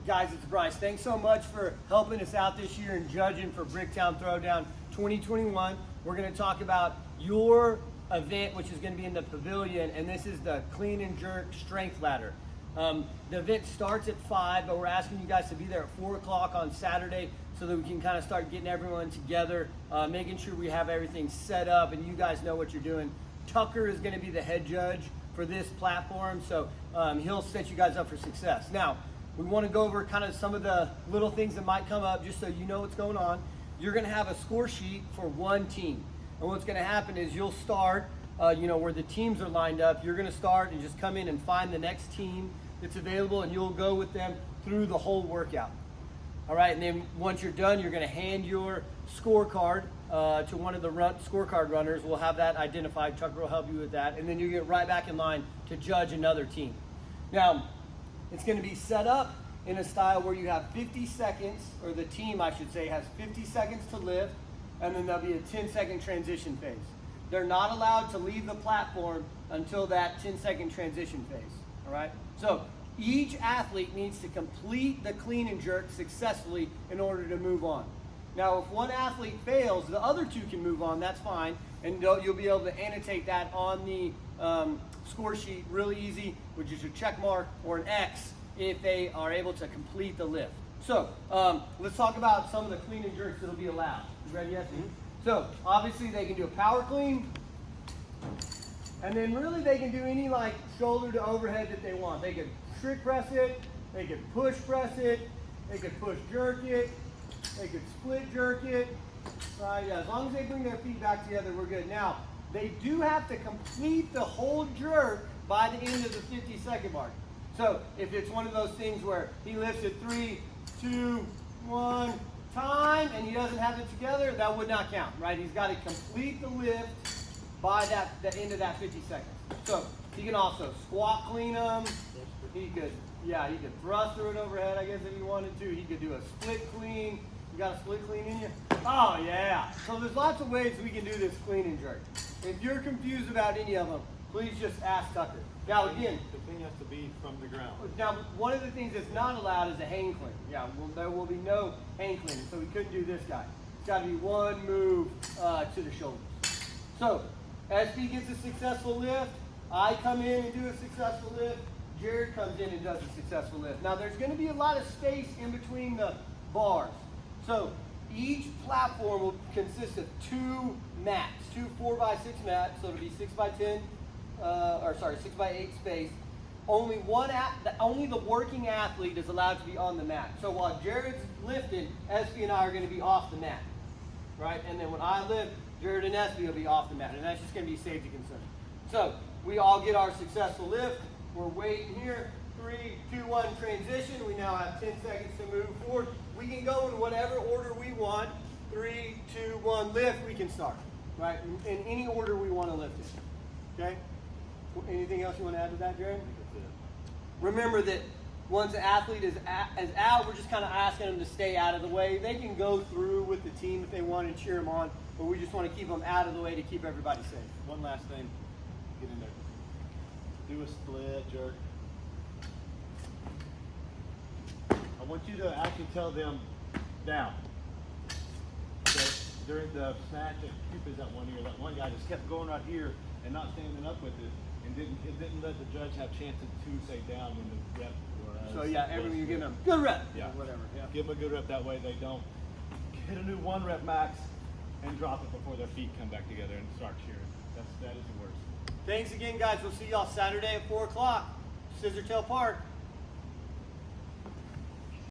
Guys, it's Bryce. Thanks so much for helping us out this year and judging for Bricktown Throwdown 2021. We're going to talk about your event, which is going to be in the pavilion, and this is the clean and jerk strength ladder. The event starts at 5, but we're asking you guys to be there at 4 o'clock on Saturday so that we can kind of start getting everyone together, making sure we have everything set up and you guys know what you're doing. Tucker is going to be the head judge for this platform, so he'll set you guys up for success. Now, we want to go over kind of some of the little things that might come up just so you know what's going on. You're going to have a score sheet for one team. And what's going to happen is you'll start, where the teams are lined up. You're going to start and just come in and find the next team that's available, and you'll go with them through the whole workout. All right, and then once you're done, you're going to hand your scorecard to one of the scorecard runners. We'll have that identified. Tucker will help you with that. And then you get right back in line to judge another team. Now, it's going to be set up in a style where you have 50 seconds, or the team, I should say, has 50 seconds to lift, and then there'll be a 10-second transition phase. They're not allowed to leave the platform until that 10-second transition phase, all right? So each athlete needs to complete the clean and jerk successfully in order to move on. Now, if one athlete fails, the other two can move on, that's fine, and you'll be able to annotate that on the score sheet really easy, which is a check mark or an X if they are able to complete the lift. So let's talk about some of the clean and jerks that'll be allowed. You ready, Essie? So obviously they can do a power clean, and then really they can do any like shoulder to overhead that they want. They could trick press it, they could push press it, they could push jerk it, they could split jerk it. Right, yeah, as long as they bring their feet back together, we're good. Now, they do have to complete the whole jerk by the end of the 50-second mark. So if it's one of those things where he lifts it 3, 2, 1, time, and he doesn't have it together, that would not count, right? He's got to complete the lift by the end of that 50 seconds. So he can also squat clean them. He could thrust through it overhead, I guess, if he wanted to. He could do a split clean. You got a split clean in you? Oh, yeah. So there's lots of ways we can do this clean and jerk. If you're confused about any of them, please just ask Tucker. Now, again, the thing has to be from the ground. Now, one of the things that's not allowed is a hang clean. Yeah, well, there will be no hang clean, so we couldn't do this guy. It's got to be one move to the shoulders. So, SP gets a successful lift. I come in and do a successful lift. Jared comes in and does a successful lift. Now, there's going to be a lot of space in between the bars. So, each platform will consist of 2 mats, 2 4x6 mats, so it'll be 6x10. 6x8 space. Only the working athlete is allowed to be on the mat. So while Jared's lifting, SP and I are going to be off the mat, right? And then when I lift, Jared and SP will be off the mat, and that's just going to be safety concern. So we all get our successful lift. We're waiting here. 3, 2, 1 transition. We now have 10 seconds to move forward. We can go in whatever order we want. 3, 2, 1 lift. We can start, right? In any order we want to lift it. Okay. Anything else you want to add to that, Jared? Remember that once an athlete is out, we're just kind of asking them to stay out of the way. They can go through with the team if they want and cheer them on, but we just want to keep them out of the way to keep everybody safe. One last thing. Get in there. Do a split jerk. I want you to actually tell them down. So during the snatch at Cupid's that one year, that one guy just kept going right here and not standing up with it. And it didn't let the judge have chances to say down when the rep was. So yeah, everyone you give them good rep. Yeah. Whatever. Yeah. Give them a good rep, that way they don't hit a new 1 rep max and drop it before their feet come back together and start cheering. That is the worst. Thanks again, guys. We'll see y'all Saturday at 4 o'clock. Scissortail Park.